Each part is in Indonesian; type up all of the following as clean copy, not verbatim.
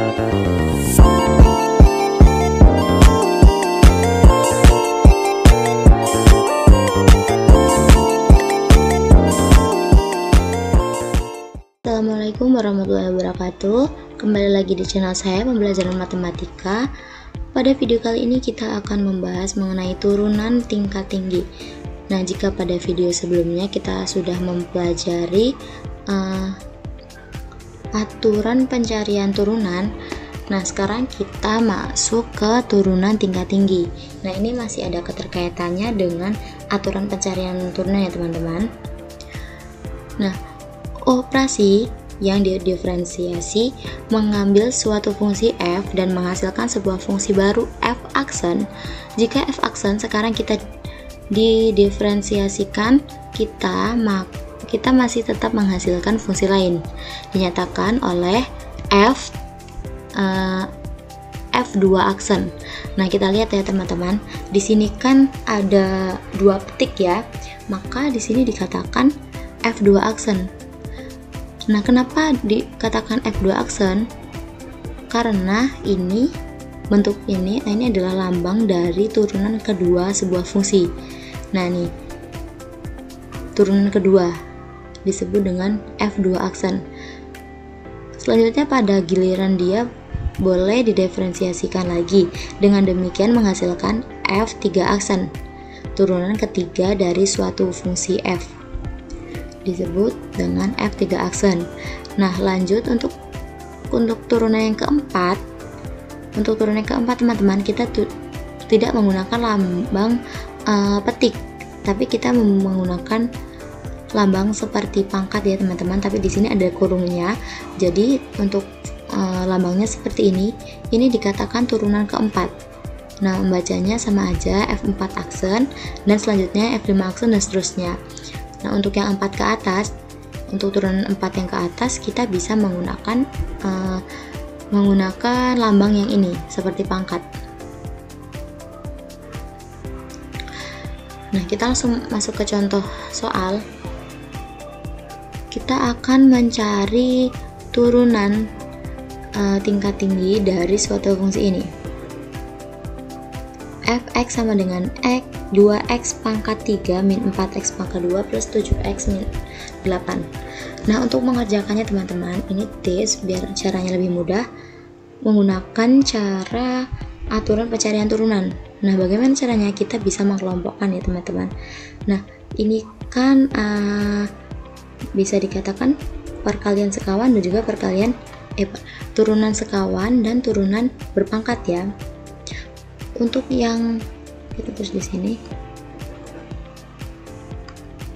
Assalamualaikum warahmatullahi wabarakatuh. Kembali lagi di channel saya, Pembelajaran Matematika. Pada video kali ini kita akan membahas mengenai turunan tingkat tinggi. Nah, jika pada video sebelumnya kita sudah mempelajari aturan pencarian turunan, nah sekarang kita masuk ke turunan tingkat tinggi. Nah, ini masih ada keterkaitannya dengan aturan pencarian turunan ya teman-teman. Nah, operasi yang didiferensiasi mengambil suatu fungsi f dan menghasilkan sebuah fungsi baru f aksen. Jika f aksen sekarang kita didiferensiasikan, kita masih tetap menghasilkan fungsi lain, dinyatakan oleh f2 aksen. Nah, kita lihat ya teman-teman, di sini kan ada dua petik ya, maka di sini dikatakan f2 aksen. Nah, kenapa dikatakan F2 aksen? Karena ini bentuk ini adalah lambang dari turunan kedua sebuah fungsi. Nah, nih turunan kedua disebut dengan F2 aksen. Selanjutnya pada giliran dia boleh didiferensiasikan lagi. Dengan demikian menghasilkan F3 aksen, turunan ketiga dari suatu fungsi f, disebut dengan F3 aksen. Nah, lanjut untuk turunan yang keempat. Untuk turunan yang keempat teman-teman, kita tidak menggunakan lambang petik, tapi kita menggunakan lambang seperti pangkat ya teman-teman, tapi di sini ada kurungnya. Jadi untuk lambangnya seperti ini dikatakan turunan keempat. Nah, membacanya sama aja F4 aksen dan selanjutnya F5 aksen dan seterusnya. Nah, untuk yang 4 ke atas, untuk turunan 4 yang ke atas, kita bisa menggunakan lambang yang ini seperti pangkat. Nah, kita langsung masuk ke contoh soal. Kita akan mencari turunan tingkat tinggi dari suatu fungsi ini. Fx sama dengan x 2x pangkat 3 min 4x pangkat 2 plus 7x min 8. Nah, untuk mengerjakannya teman-teman, ini tips biar caranya lebih mudah, menggunakan cara aturan pencarian turunan. Nah, bagaimana caranya? Kita bisa mengkelompokkan ya teman-teman. Nah, ini kan bisa dikatakan perkalian sekawan dan juga turunan sekawan dan turunan berpangkat ya. Untuk yang kita terus di sini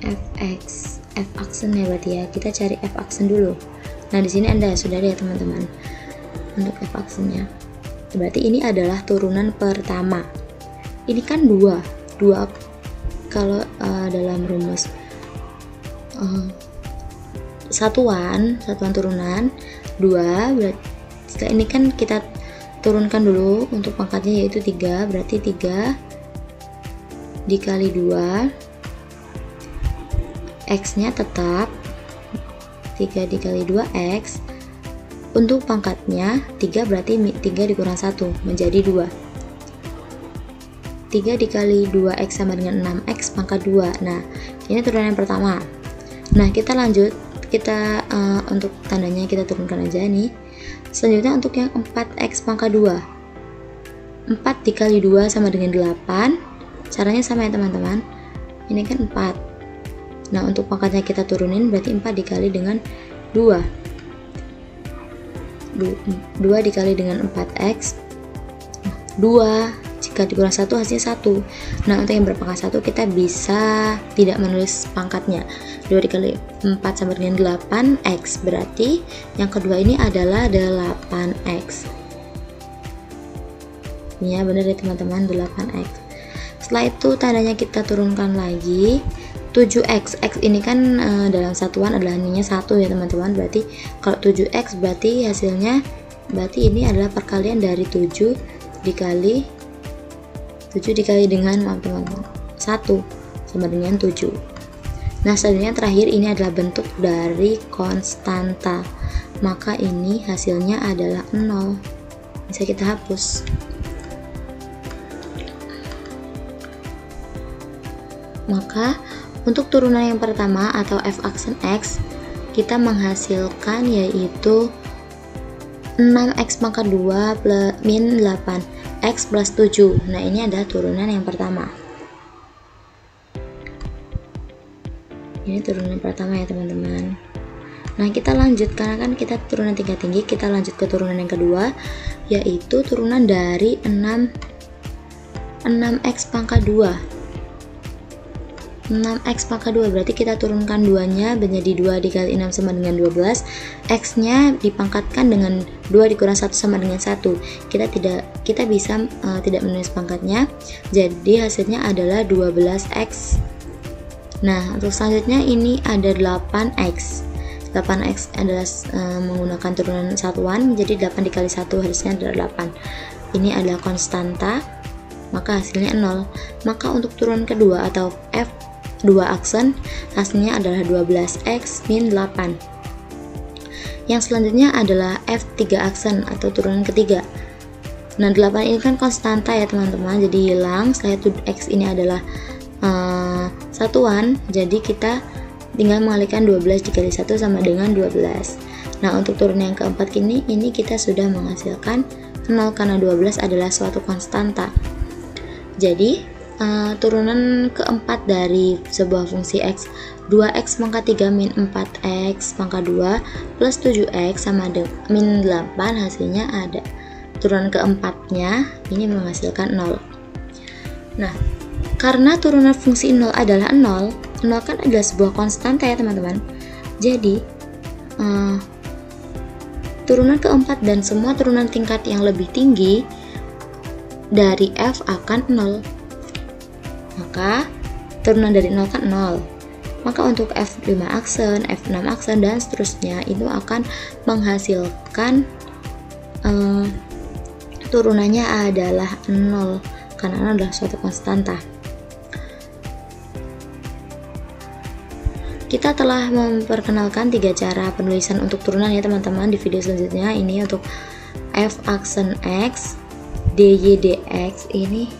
fx, f aksen ya berarti ya. Kita cari f aksen dulu. Nah, di sini Anda sudah lihat teman-teman. Untuk f aksennya berarti ini adalah turunan pertama. Ini kan dua kalau dalam rumus satuan turunan 2, berarti setelah ini kan kita turunkan dulu untuk pangkatnya yaitu 3, berarti 3 dikali 2, x nya tetap 3 dikali 2x, untuk pangkatnya 3 berarti 3 dikurang 1 menjadi 2, 3 dikali 2x sama dengan 6x pangkat 2. Nah, ini turunan yang pertama. Nah, kita lanjut, untuk tandanya kita turunkan aja nih. Selanjutnya untuk yang 4x pangkat 2, 4 dikali 2 sama dengan 8. Caranya sama ya teman-teman, ini kan 4. Nah, untuk pangkatnya kita turunin, berarti 4 dikali dengan 2 dikali dengan 4x, 2 jika dikurang 1 hasilnya 1. Nah, untuk yang berpangkat 1 kita bisa tidak menulis pangkatnya. 2 dikali 4 sama dengan 8x, berarti yang kedua ini adalah 8x. Ya, benar ya teman-teman, 8x. Setelah itu tandanya kita turunkan lagi 7x. X ini kan dalam satuan adalah nilainya 1 ya teman-teman. Berarti kalau 7x berarti hasilnya ini adalah perkalian dari 7 dikali dengan 1 sama dengan 7. Nah, selanjutnya terakhir ini adalah bentuk dari konstanta. maka ini hasilnya adalah 0. Bisa kita hapus. Maka untuk turunan yang pertama atau f aksen x, kita menghasilkan yaitu 6x pangkat 2 min 8x plus 7. Nah, ini adalah turunan yang pertama. Ini turunan pertama ya teman-teman. Nah, kita lanjut, karena kan kita turunan tingkat tinggi, kita lanjut ke turunan yang kedua, yaitu turunan dari 6x pangkat 2. 6x pangkat 2 berarti kita turunkan 2 nya menjadi 2 dikali 6 sama dengan 12, x nya dipangkatkan dengan 2 dikurang 1 sama dengan 1. Kita bisa tidak menulis pangkatnya, jadi hasilnya adalah 12x. Nah, untuk selanjutnya ini ada 8x. 8x adalah menggunakan turunan satuan, menjadi 8 dikali 1 harusnya adalah 8. Ini adalah konstanta, maka hasilnya 0. Maka untuk turunan kedua atau f2 aksen, hasilnya adalah 12x min 8. Yang selanjutnya adalah f3 aksen atau turunan ketiga. Nah, 8 ini kan konstanta ya teman-teman, jadi hilang. Setelah itu x ini adalah satuan, jadi kita tinggal mengalihkan 12 dikali 1 sama dengan 12. Nah, untuk turunan yang keempat ini kita sudah menghasilkan 0 karena 12 adalah suatu konstanta. Jadi turunan keempat dari sebuah fungsi x, 2x pangkat 3 min 4x pangkat 2 plus 7x sama min 8, hasilnya ada turunan keempatnya ini menghasilkan 0. Nah, karena turunan fungsi 0 adalah 0 kan adalah sebuah konstanta ya teman-teman, jadi turunan keempat dan semua turunan tingkat yang lebih tinggi dari f akan 0. Maka turunan dari 0 kan 0. Maka untuk f5 aksen, f6 aksen dan seterusnya itu akan menghasilkan turunannya adalah 0 karena 0 adalah suatu konstanta. Kita telah memperkenalkan 3 cara penulisan untuk turunan ya teman-teman. Di video selanjutnya ini untuk f aksen x, dy dx, ini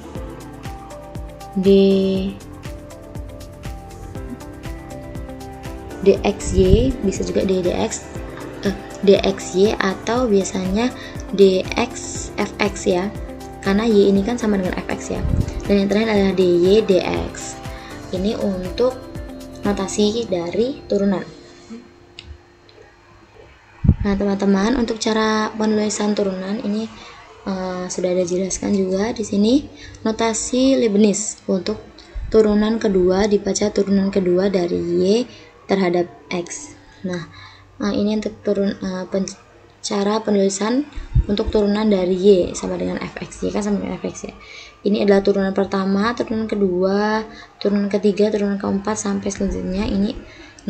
dxy, bisa juga dxy atau biasanya dx fx ya, karena y ini kan sama dengan fx ya. Dan yang terakhir adalah dy dx. Ini untuk notasi dari turunan. Nah teman-teman, untuk cara penulisan turunan ini sudah ada jelaskan juga di sini. Notasi Leibniz untuk turunan kedua dibaca turunan kedua dari y terhadap x. Nah ini untuk cara penulisan untuk turunan dari y sama dengan fx, y kan sama dengan fx ya. Ini adalah turunan pertama, turunan kedua, turunan ketiga, turunan keempat sampai selanjutnya. Ini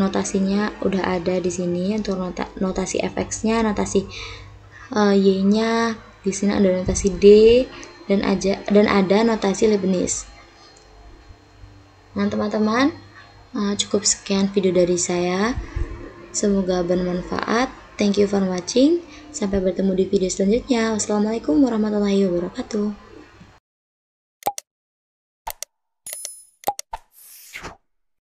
notasinya udah ada di sini untuk notasi fx-nya, notasi y-nya. Di sini ada notasi d dan ada notasi Leibniz. Nah teman-teman, cukup sekian video dari saya. Semoga bermanfaat. Thank you for watching. Sampai bertemu di video selanjutnya. Wassalamualaikum warahmatullahi wabarakatuh.